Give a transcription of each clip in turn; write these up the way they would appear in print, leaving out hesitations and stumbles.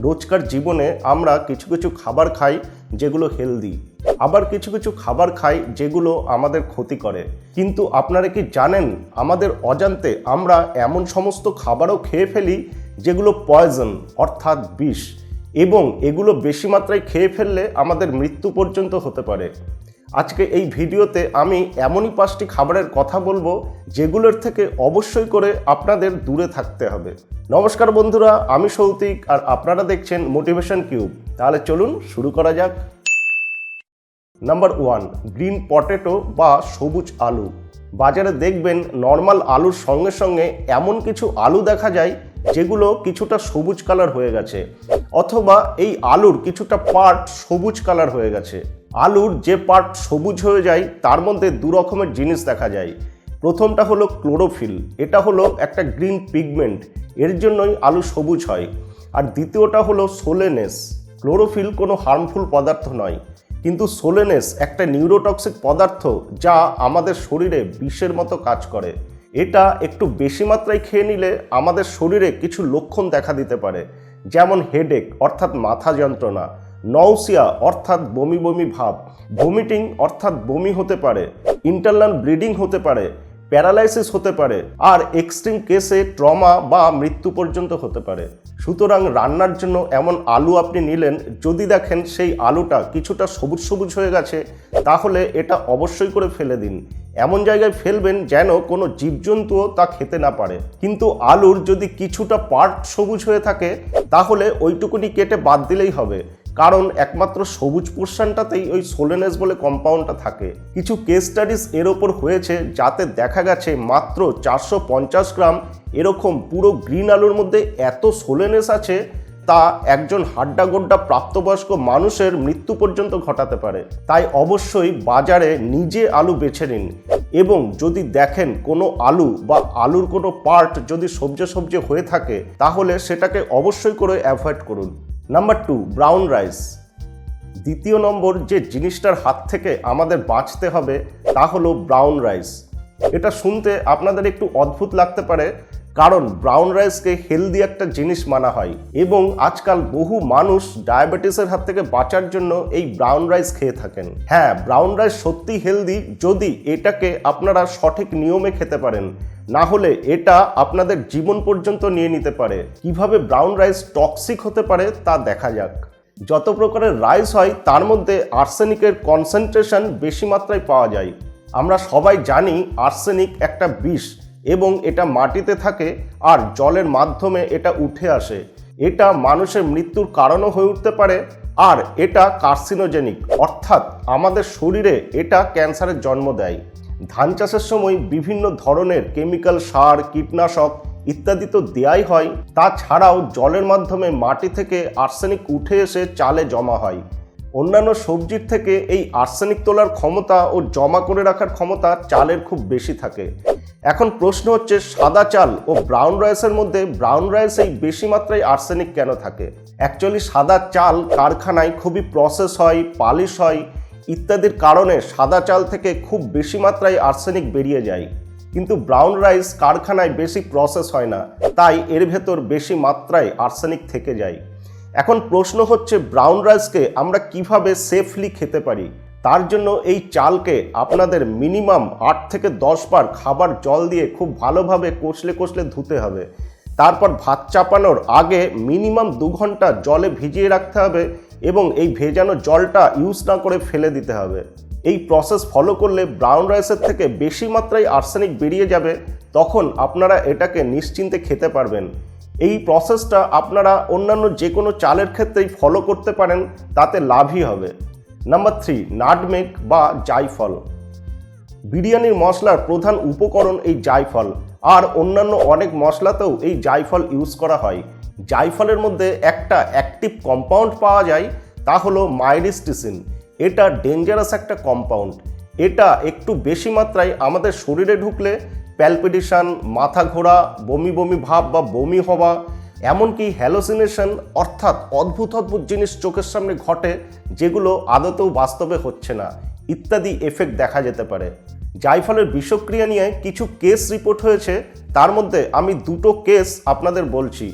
রোজকার জীবনে আমরা কিছু কিছু খাবার খাই যেগুলো হেলদি, আবার কিছু কিছু খাবার খাই যেগুলো আমাদের ক্ষতি করে। কিন্তু আপনারা কি জানেন আমাদের অজান্তে আমরা এমন সমস্ত খাবারও খেয়ে ফেলি যেগুলো পয়জন অর্থাৎ বিষ, এবং এগুলো বেশি মাত্রায় খেয়ে ফেললে আমাদের মৃত্যু পর্যন্ত হতে পারে। আজকে এই ভিডিওতে আমি এমনই 5টি খাবারের কথা বলবো যেগুলোর থেকে অবশ্যই করে আপনাদের দূরে থাকতে হবে। নমস্কার বন্ধুরা, আমি সৌতিক আর আপনারা দেখছেন মোটিভেশন কিউব। তাহলে চলুন শুরু করা যাক। নাম্বার 1, গ্রিন পটেটো বা সবুজ আলু। বাজারে দেখবেন নর্মাল আলুর সঙ্গে সঙ্গে এমন কিছু আলু দেখা যায় যেগুলো কিছুটা সবুজ কালার হয়ে গেছে, অথবা এই আলুর কিছুটা পার্ট সবুজ কালার হয়ে গেছে। আলুর যে পার্ট সবুজ হয়ে যায় তার মধ্যে দু রকমের জিনিস দেখা যায়। প্রথমটা হলো ক্লোরোফিল, এটা হলো একটা গ্রিন পিগমেন্ট, এর জন্যই আলু সবুজ হয়। আর দ্বিতীয়টা হলো সোলেনেস। ক্লোরোফিল কোনো হার্মফুল পদার্থ নয়, কিন্তু সোলেনেস একটা নিউরোটক্সিক পদার্থ যা আমাদের শরীরে বিষের মতো কাজ করে। এটা একটু বেশি মাত্রায় খেয়ে নিলে আমাদের শরীরে কিছু লক্ষণ দেখা দিতে পারে, যেমন হেডেক অর্থাৎ মাথা যন্ত্রণা, নৌসিয়া অর্থাৎ বমি বমি ভাব, ভমিটিং অর্থাৎ বমি হতে পারে, ইন্টারনাল ব্লিডিং হতে পারে, প্যারালাইসিস হতে পারে, আর এক্সট্রিম কেসে ট্রমা বা মৃত্যু পর্যন্ত হতে পারে। সুতরাং রান্নার জন্য এমন আলু আপনি নিলেন, যদি দেখেন সেই আলুটা কিছুটা সবুজ সবুজ হয়ে গেছে, তাহলে এটা অবশ্যই করে ফেলে দিন। এমন জায়গায় ফেলবেন যেন কোনো জীবজন্তুও তা খেতে না পারে। কিন্তু আলুর যদি কিছুটা পার্ট সবুজ হয়ে থাকে তাহলে ওইটুকুনি কেটে বাদ দিলেই হবে, কারণ একমাত্র সবুজ পোর্শনটাতেই ওই সোলেনেস বলে কম্পাউন্ডটা থাকে। কিছু কেস স্টাডিজ এর ওপর হয়েছে যাতে দেখা গেছে মাত্র 450 গ্রাম এরকম পুরো গ্রিন আলুর মধ্যে এত সোলেনেস আছে তা একজন হাড্ডাগোড্ডা প্রাপ্তবয়স্ক মানুষের মৃত্যু পর্যন্ত ঘটাতে পারে। তাই অবশ্যই বাজারে নিজে আলু বেছে নিন, এবং যদি দেখেন কোনো আলু বা আলুর কোনো পার্ট যদি সবজে সবজে হয়ে থাকে তাহলে সেটাকে অবশ্যই করে অ্যাভয়েড করুন। Number 2, brown rice. দ্বিতীয় নম্বর যে জিনিসটার হাত থেকে আমাদের বাঁচতে হবে তা হলো ব্রাউন রাইস। এটা শুনতে আপনাদের একটু অদ্ভুত লাগতে পারে, কারণ ব্রাউন রাইসকে হেলদি একটা জিনিস মানা হয়, এবং আজকাল বহু মানুষ ডায়াবেটিসের হাত থেকে বাঁচার জন্য এই ব্রাউন রাইস খেয়ে থাকেন। হ্যাঁ, ব্রাউন রাইস সত্যি হেলদি যদি এটাকে আপনারা সঠিক নিয়মে খেতে পারেন, না হলে এটা আপনাদের জীবন পর্যন্ত নিয়ে নিতে পারে। কিভাবে ব্রাউন রাইস টক্সিক হতে পারে তা দেখা যাক। যত প্রকারের রাইস হয় তার মধ্যে আর্সেনিকের কনসেন্ট্রেশন বেশি মাত্রায় পাওয়া যায়। আমরা সবাই জানি আর্সেনিক একটা বিষ, এবং এটা মাটিতে থাকে আর জলের মাধ্যমে এটা উঠে আসে। এটা মানুষের মৃত্যুর কারণও হয়ে উঠতে পারে, আর এটা কার্সিনোজেনিক অর্থাৎ আমাদের শরীরে এটা ক্যান্সারের জন্ম দেয়। ধান চাষের সময় বিভিন্ন ধরনের কেমিক্যাল সার, কীটনাশক ইত্যাদি তো দেয়াই হয়, তাছাড়াও জলের মাধ্যমে মাটি থেকে আর্সেনিক উঠে এসে চালে জমা হয়। অন্যান্য সবজির থেকে এই আর্সেনিক তোলার ক্ষমতা ও জমা করে রাখার ক্ষমতা চালের খুব বেশি থাকে। এখন প্রশ্ন হচ্ছে, সাদা চাল ও ব্রাউন রাইসের মধ্যে ব্রাউন রাইসেই বেশি মাত্রায় আর্সেনিক কেন থাকে? অ্যাকচুয়ালি সাদা চাল কারখানায় খুবই প্রসেস হয়, পালিশ হয় ইত্যাদির কারণে সাদা চাল থেকে খুব বেশি মাত্রায় আর্সেনিক বেরিয়ে যায়, কিন্তু ব্রাউন রাইস কারখানায় বেশি প্রসেস হয় না, তাই এর ভেতর বেশি মাত্রায় আর্সেনিক থেকে যায়। এখন প্রশ্ন হচ্ছে, ব্রাউন রাইসকে আমরা কিভাবে সেফলি খেতে পারি? তার জন্য এই চালকে আপনাদের মিনিমাম 8 থেকে 10 বার খাবার জল দিয়ে খুব ভালোভাবে কষলে কষলে ধুতে হবে। তারপর ভাত চাপানোর আগে মিনিমাম 2 ঘন্টা জলে ভিজিয়ে রাখতে হবে, এবং এই ভেজানো জলটা ইউজ না করে ফেলে দিতে হবে। এই প্রসেস ফলো করলে ব্রাউন রাইসের থেকে বেশি মাত্রায় আর্সেনিক বেরিয়ে যাবে, তখন আপনারা এটাকে নিশ্চিন্তে খেতে পারবেন। এই প্রসেসটা আপনারা অন্যান্য যে কোনো চালের ক্ষেত্রেই ফলো করতে পারেন, তাতে লাভই হবে। নাম্বার 3, নাটমেগ বা জায়ফল। বিরিয়ানির মশলার প্রধান উপকরণ এই জায়ফল, আর অন্যান্য অনেক মশলাতেও এই জায়ফল ইউজ করা হয়। জায়ফলের মধ্যে একটা অ্যাক্টিভ কম্পাউন্ড পাওয়া যায়, তা হলো মাইরিস্টিসিন। এটা ডেঞ্জারাস একটা কম্পাউন্ড। এটা একটু বেশি মাত্রায় আমাদের শরীরে ঢুকলে প্যালপিটেশন, মাথা ঘোরা, বমি বমি ভাব বা বমি হওয়া, এমনকি হ্যালোসিনেশন অর্থাৎ অদ্ভুত অদ্ভুত জিনিস চোখের সামনে ঘটে যেগুলো আদতেও বাস্তবে হচ্ছে না ইত্যাদি এফেক্ট দেখা যেতে পারে। জায়ফলের বিষক্রিয়া নিয়ে কিছু কেস রিপোর্ট হয়েছে, তার মধ্যে আমি 2টো কেস আপনাদের বলছি।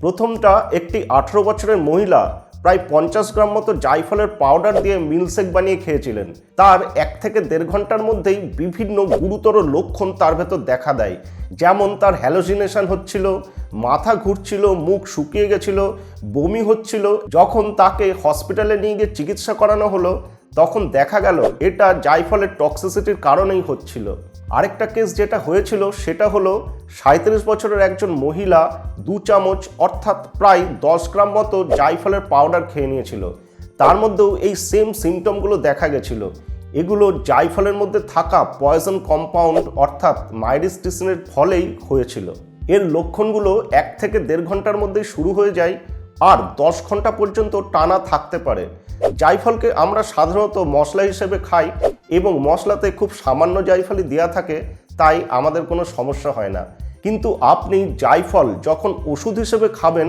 প্রথমটা একটি 18 বছরের মহিলা প্রায় 50 গ্রাম মতো জায়ফলের পাউডার দিয়ে মিল্কশেক বানিয়ে খেয়েছিলেন। তার 1 থেকে 1.5 ঘন্টার মধ্যেই বিভিন্ন গুরুতর লক্ষণ তার ভেতর দেখা দেয়, যেমন তার হ্যালোসিনেশন হচ্ছিল, মাথা ঘুরছিল, মুখ শুকিয়ে গেছিল, বমি হচ্ছিল। যখন তাকে হসপিটালে নিয়ে গিয়ে চিকিৎসা করানো হলো তখন দেখা গেল এটা জায়ফলের টক্সিসিটির কারণেই হচ্ছিল। আরেকটা কেস যেটা হয়েছিল সেটা হলো 37 বছরের একজন মহিলা 2 চামচ অর্থাৎ প্রায় 10 গ্রাম মতো জায়ফলের পাউডার খেয়ে নিয়েছিল। তার মধ্যেও এই সেম সিমটমগুলো দেখা গেছিল। এগুলো জায়ফলের মধ্যে থাকা পয়জন কম্পাউন্ড অর্থাৎ মাইরিস্টিসিনের ফলেই হয়েছিল। এর লক্ষণগুলো 1 থেকে 1.5 ঘন্টার মধ্যেই শুরু হয়ে যায় আর 10 ঘন্টা পর্যন্ত টানা থাকতে পারে। জায়ফলকে আমরা সাধারণত মশলা হিসেবে খাই এবং মশলাতে খুব সামান্য জায়ফলই দেওয়া থাকে, তাই আমাদের কোনো সমস্যা হয় না। কিন্তু আপনি জায়ফল যখন ওষুধ হিসেবে খাবেন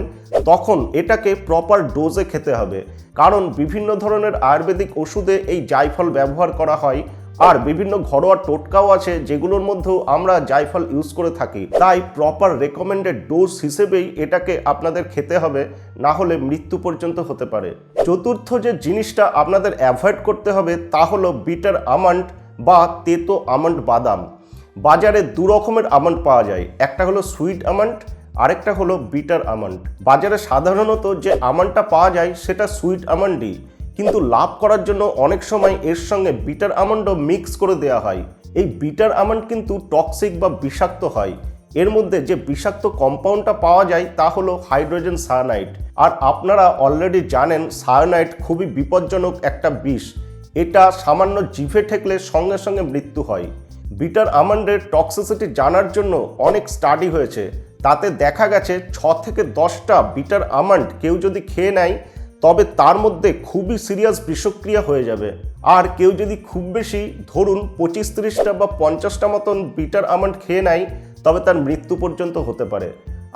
তখন এটাকে প্রপার ডোজে খেতে হবে, কারণ বিভিন্ন ধরনের আয়ুর্বেদিক ওষুধে এই জায়ফল ব্যবহার করা হয় আর বিভিন্ন ঘরোয়া টোটকাও আছে যেগুলোর মধ্যেও আমরা জায়ফল ইউজ করে থাকি। তাই প্রপার রেকমেন্ডেড ডোজ হিসেবেই এটাকে আপনাদের খেতে হবে, না হলে মৃত্যু পর্যন্ত হতে পারে। চতুর্থ যে জিনিসটা আপনাদের অ্যাভয়েড করতে হবে তা হলো বিটার আমন্ড বা তেতো আমন্ড বাদাম। বাজারে 2 রকমের আমন্ড পাওয়া যায়, একটা হলো সুইট আমন্ড, আরেকটা হলো বিটার আমন্ড। বাজারে সাধারণত যে আমন্ডটা পাওয়া যায় সেটা সুইট আমন্ডই, কিন্তু লাভ করার জন্য অনেক সময় এর সঙ্গে বিটার আমন্ডও মিক্স করে দেওয়া হয়। এই বিটার আমন্ড কিন্তু টক্সিক বা বিষাক্ত হয়। এর মধ্যে যে বিষাক্ত কম্পাউন্ডটা পাওয়া যায় তা হলো হাইড্রোজেন সায়ানাইড। আর আপনারা অলরেডি জানেন সায়ানাইড খুবই বিপজ্জনক একটা বিষ। এটা সামান্য জিভে ঠেকলে সঙ্গে সঙ্গে মৃত্যু হয়। বিটার আমন্ডের টক্সিসিটি জানার জন্য অনেক স্টাডি হয়েছে, তাতে দেখা গেছে 6 থেকে 10টা বিটার আমন্ড কেউ যদি খেয়ে নেয় তবে তার মধ্যে খুবই সিরিয়াস বিষক্রিয়া হয়ে যাবে। আর কেউ যদি খুব বেশি ধরুন 25-30টা বা 50টা মতন বিটার আমন্ড খেয়ে নেয় তবে তার মৃত্যু পর্যন্ত হতে পারে।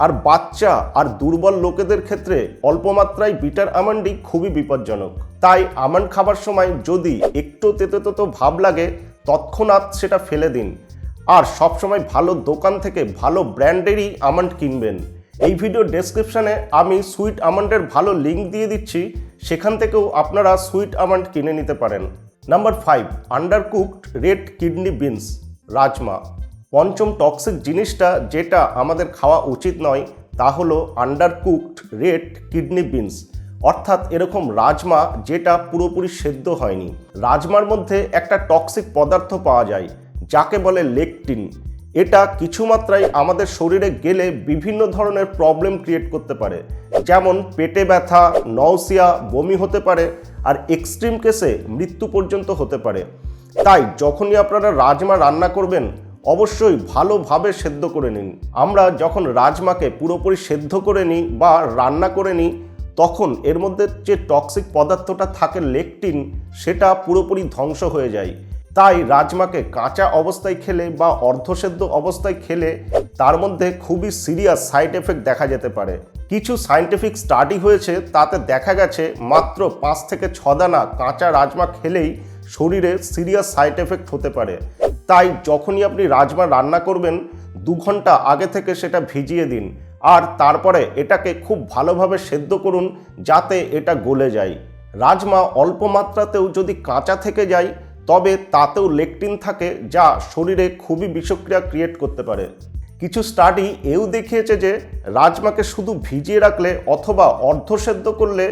আর বাচ্চা আর দুর্বল লোকেদের ক্ষেত্রে অল্প মাত্রায় বিটার আমন্ডই খুবই বিপজ্জনক। তাই আমন্ড খাবার সময় যদি একটু তেতো ভাব লাগে তৎক্ষণাৎ সেটা ফেলে দিন। আর সবসময় ভালো দোকান থেকে ভালো ব্র্যান্ডেরই আমন্ড কিনবেন। এই ভিডিও ডেসক্রিপশানে আমি সুইট আমন্ডের ভালো লিঙ্ক দিয়ে দিচ্ছি, সেখান থেকেও আপনারা সুইট আমন্ড কিনে নিতে পারেন। Number 5, undercooked red kidney beans, rajma. পঞ্চম টক্সিক জিনিসটা যেটা আমাদের খাওয়া উচিত নয় তা হলো আন্ডারকুকড রেড কিডনি বিনস, অর্থাৎ এরকম রাজমা যেটা পুরোপুরি সেদ্ধ হয়নি। রাজমার মধ্যে একটা টক্সিক পদার্থ পাওয়া যায় যাকে বলে লেকটিন। এটা কিছু মাত্রায় আমাদের শরীরে গেলে বিভিন্ন ধরনের প্রবলেম ক্রিয়েট করতে পারে, যেমন পেটে ব্যথা, নওসিয়া, বমি হতে পারে আর এক্সট্রিম কেসে মৃত্যু পর্যন্ত হতে পারে। তাই যখনই আপনারা রাজমা রান্না করবেন অবশ্যই ভালোভাবে সেদ্ধ করে নিন। আমরা যখন রাজমাকে পুরোপুরি সেদ্ধ করে নিই বা রান্না করে নিই তখন এর মধ্যে যে টক্সিক পদার্থটা থাকে লেকটিন সেটা পুরোপুরি ধ্বংস হয়ে যায়। তাই রাজমাকে কাঁচা অবস্থায় খেলে বা অর্ধসেদ্ধ অবস্থায় খেলে তার মধ্যে খুবই সিরিয়াস সাইড এফেক্ট দেখা যেতে পারে। কিছু সায়েন্টিফিক স্টাডি হয়েছে, তাতে দেখা গেছে মাত্র 5 থেকে 6 দানা কাঁচা রাজমা খেলেই শরীরে সিরিয়াস সাইড এফেক্ট হতে পারে। তাই যখনই আপনি রাজমা রান্না করবেন 2 ঘন্টা আগে থেকে সেটা ভিজিয়ে দিন আর তারপরে এটাকে খুব ভালোভাবে সেদ্ধ করুন যাতে এটা গলে যায়। রাজমা অল্প মাত্রাতেও যদি কাঁচা থেকে যায় তবে তাতেও লেকটিন থাকে যা শরীরে খুবই বিষক্রিয়া ক্রিয়েট করতে পারে। কিছু স্টাডি এও দেখিয়েছে যে রাজমাকে শুধু ভিজিয়ে রাখলে অথবা অর্ধসেদ্ধ করলে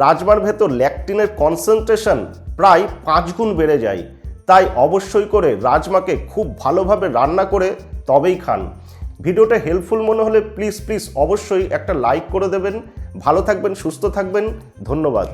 রাজমার ভেতর ল্যাকটিনের কনসেন্ট্রেশন প্রায় 5 গুণ বেড়ে যায়। তাই অবশ্যই করে রাজমাকে খুব ভালোভাবে রান্না করে তবেই খান। ভিডিওটা হেল্পফুল মনে হলে প্লিজ অবশ্যই একটা লাইক করে দেবেন। ভালো থাকবেন, সুস্থ থাকবেন, ধন্যবাদ।